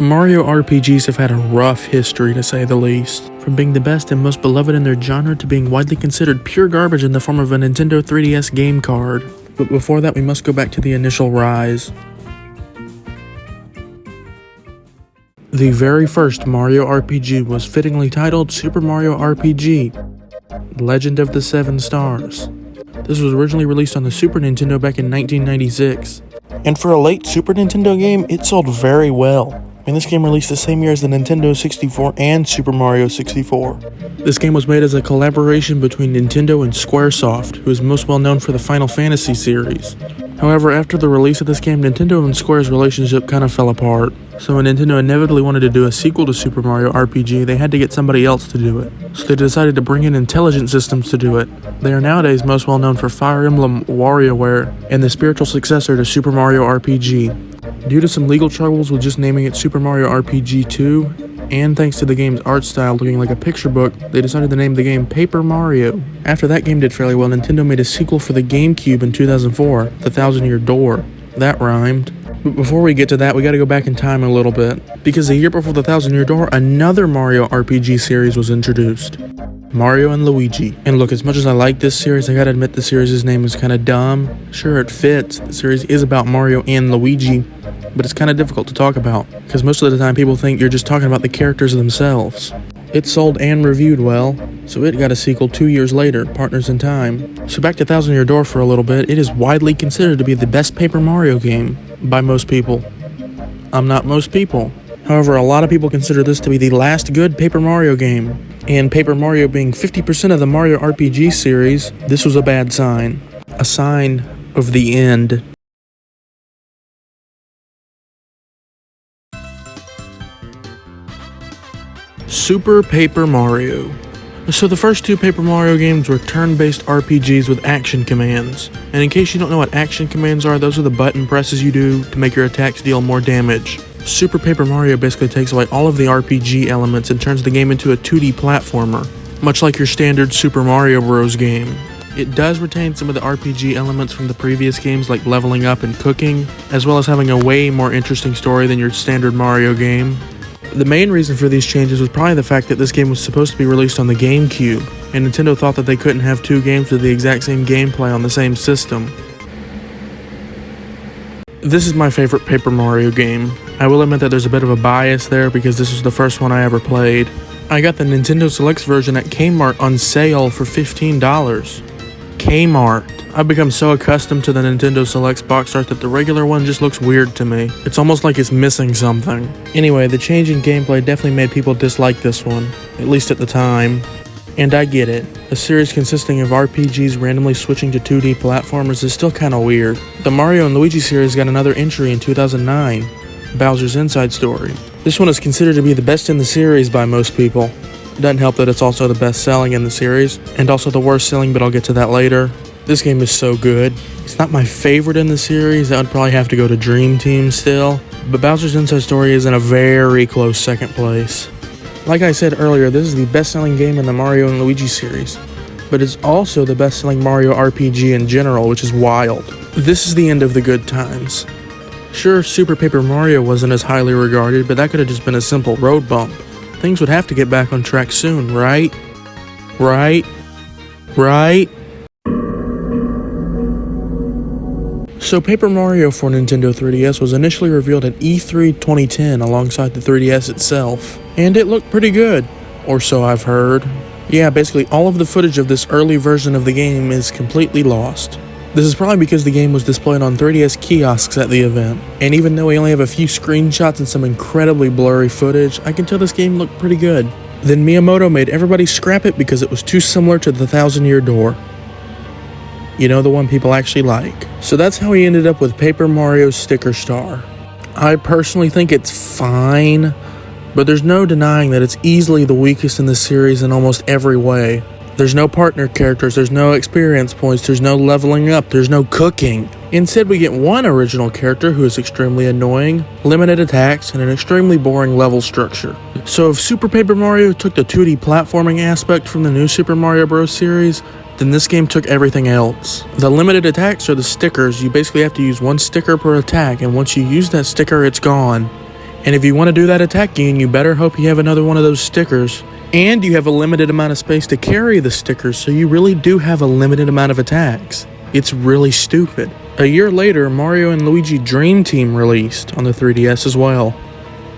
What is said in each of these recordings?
Mario RPGs have had a rough history, to say the least. From being the best and most beloved in their genre to being widely considered pure garbage in the form of a Nintendo 3DS game card. But before that, we must go back to the initial rise. The very first Mario RPG was fittingly titled Super Mario RPG: Legend of the Seven Stars. This was originally released on the Super Nintendo back in 1996. And for a late Super Nintendo game, it sold very well. And this game released the same year as the Nintendo 64 and Super Mario 64. This game was made as a collaboration between Nintendo and Squaresoft, who is most well known for the Final Fantasy series. However, after the release of this game, Nintendo and Square's relationship kind of fell apart. So when Nintendo inevitably wanted to do a sequel to Super Mario RPG, they had to get somebody else to do it. So they decided to bring in Intelligent Systems to do it. They are nowadays most well known for Fire Emblem WarioWare and the spiritual successor to Super Mario RPG. Due to some legal troubles with just naming it Super Mario RPG 2, and thanks to the game's art style looking like a picture book, they decided to name the game Paper Mario. After that game did fairly well, Nintendo made a sequel for the GameCube in 2004, The Thousand-Year Door. That rhymed. But before we get to that, we gotta go back in time a little bit, because a year before The Thousand-Year Door, another Mario RPG series was introduced. Mario and Luigi. And look, as much as I like this series, I gotta admit the series' name is kinda dumb. Sure, it fits. The series is about Mario and Luigi, but it's kinda difficult to talk about, because most of the time people think you're just talking about the characters themselves. It sold and reviewed well, so it got a sequel 2 years later, Partners in Time. So back to Thousand Year Door for a little bit, it is widely considered to be the best Paper Mario game, by most people. I'm not most people. However, a lot of people consider this to be the last good Paper Mario game. And Paper Mario being 50% of the Mario RPG series, this was a bad sign. A sign of the end. Super Paper Mario. So the first two Paper Mario games were turn-based RPGs with action commands. And in case you don't know what action commands are, those are the button presses you do to make your attacks deal more damage. Super Paper Mario basically takes away all of the RPG elements and turns the game into a 2D platformer, much like your standard Super Mario Bros. Game. It does retain some of the RPG elements from the previous games like leveling up and cooking, as well as having a way more interesting story than your standard Mario game. The main reason for these changes was probably the fact that this game was supposed to be released on the GameCube, and Nintendo thought that they couldn't have two games with the exact same gameplay on the same system. This is my favorite Paper Mario game. I will admit that there's a bit of a bias there because this was the first one I ever played. I got the Nintendo Selects version at Kmart on sale for $15. Kmart. I've become so accustomed to the Nintendo Selects box art that the regular one just looks weird to me. It's almost like it's missing something. Anyway, the change in gameplay definitely made people dislike this one, at least at the time. And I get it. A series consisting of RPGs randomly switching to 2D platformers is still kinda weird. The Mario and Luigi series got another entry in 2009, Bowser's Inside Story. This one is considered to be the best in the series by most people. It doesn't help that it's also the best selling in the series, and also the worst selling, but I'll get to that later. This game is so good. It's not my favorite in the series, that would probably have to go to Dream Team still, but Bowser's Inside Story is in a very close second place. Like I said earlier, this is the best-selling game in the Mario and Luigi series, but it's also the best-selling Mario RPG in general, which is wild. This is the end of the good times. Sure, Super Paper Mario wasn't as highly regarded, but that could have just been a simple road bump. Things would have to get back on track soon, right? Right? So Paper Mario for Nintendo 3DS was initially revealed at E3 2010 alongside the 3DS itself, and it looked pretty good, or so I've heard. Yeah, basically all of the footage of this early version of the game is completely lost. This is probably because the game was displayed on 3DS kiosks at the event, and even though we only have a few screenshots and some incredibly blurry footage, I can tell this game looked pretty good. Then Miyamoto made everybody scrap it because it was too similar to the Thousand Year Door. You know, the one people actually like. So that's how he ended up with Paper Mario Sticker Star. I personally think it's fine, but there's no denying that it's easily the weakest in the series in almost every way. There's no partner characters, there's no experience points, there's no leveling up, there's no cooking. Instead, we get one original character who is extremely annoying, limited attacks, and an extremely boring level structure. So if Super Paper Mario took the 2D platforming aspect from the new Super Mario Bros. Series, then this game took everything else. The limited attacks are the stickers. You basically have to use one sticker per attack, and once you use that sticker, it's gone. And if you want to do that attacking, you better hope you have another one of those stickers. And you have a limited amount of space to carry the stickers, so you really do have a limited amount of attacks. It's really stupid. A year later, Mario and Luigi Dream Team released on the 3DS as well.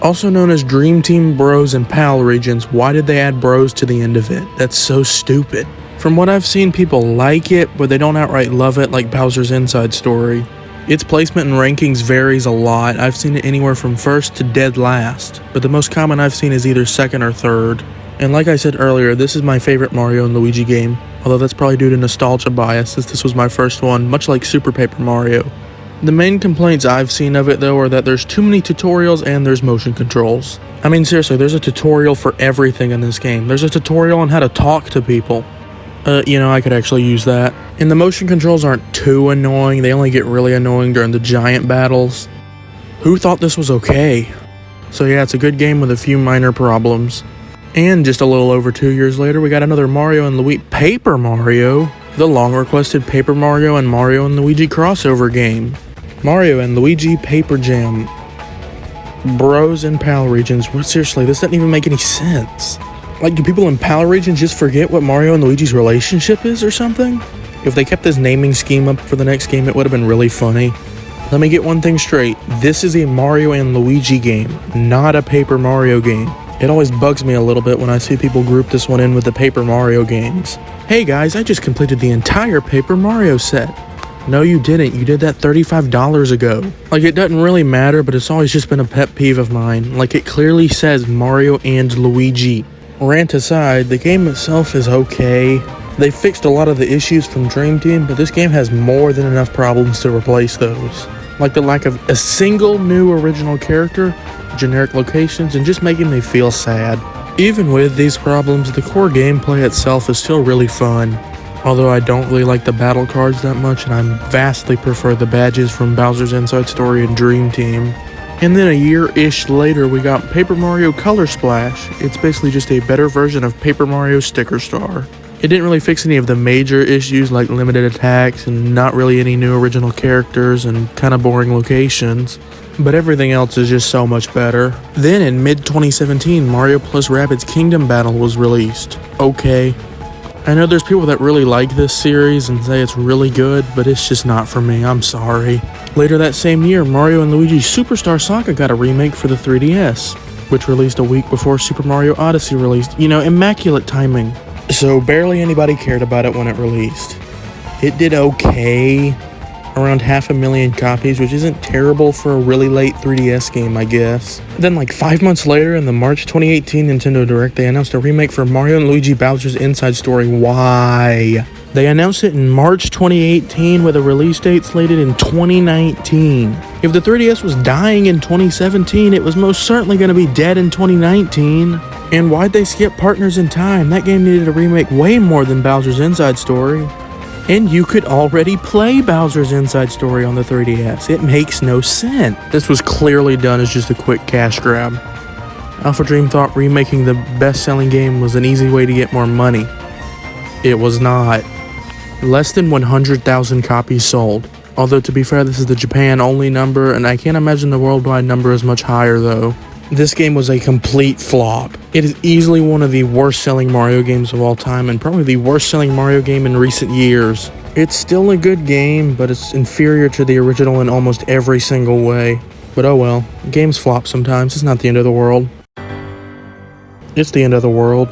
Also known as Dream Team Bros and Pal regions. Why did they add Bros to the end of it? That's so stupid. From what I've seen, people like it, but they don't outright love it like Bowser's Inside Story. Its placement and rankings varies a lot. I've seen it anywhere from first to dead last, but the most common I've seen is either second or third. And like I said earlier, this is my favorite Mario and Luigi game, although that's probably due to nostalgia bias since this was my first one, much like Super Paper Mario. The main complaints I've seen of it though are that there's too many tutorials and there's motion controls. I mean seriously, there's a tutorial for everything in this game. There's a tutorial on how to talk to people. I could actually use that. And the motion controls aren't too annoying, they only get really annoying during the giant battles. Who thought this was okay? So yeah, it's a good game with a few minor problems. And just a little over 2 years later, we got another Mario and Luigi Paper Mario, the long-requested Paper Mario and Mario and Luigi crossover game. Mario and Luigi Paper Jam. Bros and Pal regions. Seriously, this doesn't even make any sense. Like, do people in Pal regions just forget what Mario and Luigi's relationship is or something? If they kept this naming scheme up for the next game, it would have been really funny. Let me get one thing straight. This is a Mario and Luigi game, not a Paper Mario game. It always bugs me a little bit when I see people group this one in with the Paper Mario games. Hey guys, I just completed the entire Paper Mario set. No, you didn't. You did that $35 ago. Like, it doesn't really matter, but it's always just been a pet peeve of mine. Like, it clearly says Mario and Luigi. Rant aside, the game itself is okay. They fixed a lot of the issues from Dream Team, but this game has more than enough problems to replace those. Like the lack of a single new original character, generic locations, and just making me feel sad. Even with these problems, the core gameplay itself is still really fun. Although I don't really like the battle cards that much, and I vastly prefer the badges from Bowser's Inside Story and Dream Team. And then a year-ish later, we got Paper Mario Color Splash. It's basically just a better version of Paper Mario Sticker Star. It didn't really fix any of the major issues like limited attacks and not really any new original characters and kind of boring locations. But everything else is just so much better. Then in mid-2017, Mario plus Rabbids Kingdom Battle was released. Okay. I know there's people that really like this series and say it's really good, but it's just not for me, I'm sorry. Later that same year, Mario and Luigi Superstar Saga got a remake for the 3DS, which released a week before Super Mario Odyssey released. You know, immaculate timing. So barely anybody cared about it when it released. It did okay, around 500,000 copies, which isn't terrible for a really late 3DS game, I guess. Then like 5 months later, in the March 2018 Nintendo Direct, they announced a remake for Mario and Luigi Bowser's Inside Story. Why? They announced it in March 2018 with a release date slated in 2019. If the 3DS was dying in 2017, it was most certainly going to be dead in 2019. And why'd they skip Partners in Time? That game needed a remake way more than Bowser's Inside Story. And you could already play Bowser's Inside Story on the 3DS. It makes no sense. This was clearly done as just a quick cash grab. Alpha Dream thought remaking the best-selling game was an easy way to get more money. It was not. Less than 100,000 copies sold. Although, to be fair, this is the Japan-only number, and I can't imagine the worldwide number is much higher, though. This game was a complete flop. It is easily one of the worst-selling Mario games of all time, and probably the worst-selling Mario game in recent years. It's still a good game, but it's inferior to the original in almost every single way. But oh well, games flop sometimes, it's not the end of the world. It's the end of the world.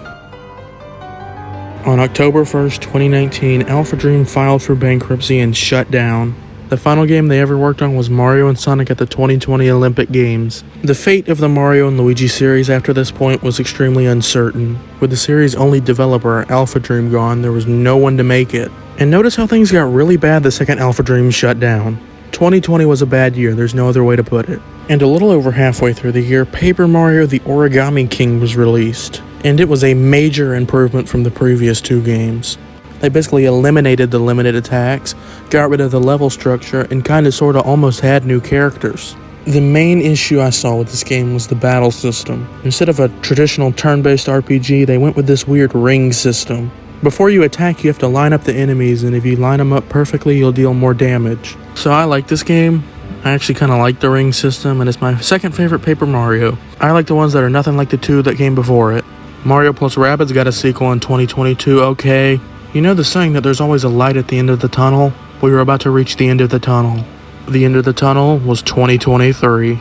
On October 1st, 2019, Alpha Dream filed for bankruptcy and shut down. The final game they ever worked on was Mario and Sonic at the 2020 Olympic Games. The fate of the Mario and Luigi series after this point was extremely uncertain. With the series' only developer, Alpha Dream, gone, there was no one to make it. And notice how things got really bad the second Alpha Dream shut down. 2020 was a bad year, there's no other way to put it. And a little over halfway through the year, Paper Mario the Origami King was released. And it was a major improvement from the previous two games. They basically eliminated the limited attacks, got rid of the level structure, and kinda sorta almost had new characters. The main issue I saw with this game was the battle system. Instead of a traditional turn-based RPG, they went with this weird ring system. Before you attack, you have to line up the enemies, and if you line them up perfectly, you'll deal more damage. So I like this game. I actually kind of like the ring system, and it's my second favorite Paper Mario. I like the ones that are nothing like the two that came before it. Mario plus Rabbids got a sequel in 2022, okay. You know the saying that there's always a light at the end of the tunnel? We were about to reach the end of the tunnel. The end of the tunnel was 2023.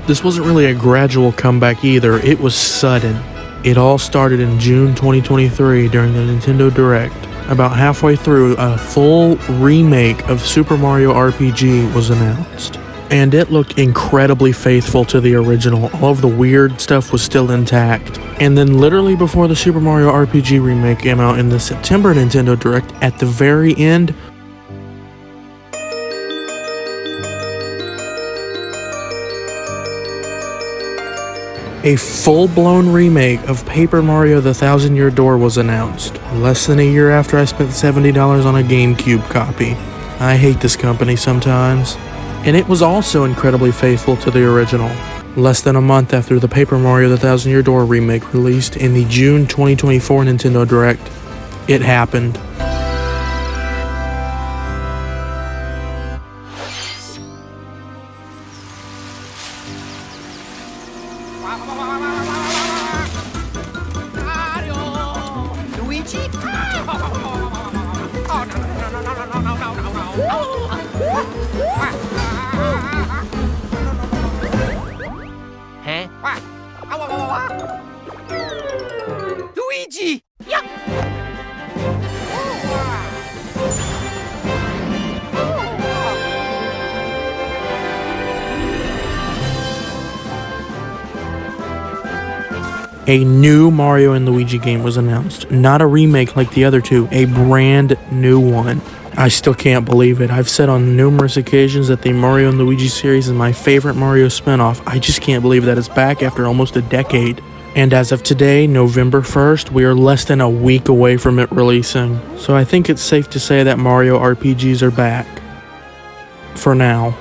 This wasn't really a gradual comeback either, it was sudden. It all started in June 2023 during the Nintendo Direct. About halfway through, a full remake of Super Mario RPG was announced. And it looked incredibly faithful to the original. All of the weird stuff was still intact. And then literally before the Super Mario RPG remake came out in the September Nintendo Direct, at the very end, a full-blown remake of Paper Mario The Thousand Year Door was announced, less than a year after I spent $70 on a GameCube copy. I hate this company sometimes. And it was also incredibly faithful to the original. Less than a month after the Paper Mario The Thousand Year Door remake released in the June 2024 Nintendo Direct, it happened. Luigi? Oh, no. Luigi! Yeah. A new Mario and Luigi game was announced. Not a remake like the other two, a brand new one. I still can't believe it. I've said on numerous occasions that the Mario and Luigi series is my favorite Mario spinoff. I just can't believe that it's back after almost a decade. And as of today, November 1st, we are less than a week away from it releasing. So I think it's safe to say that Mario RPGs are back. For now.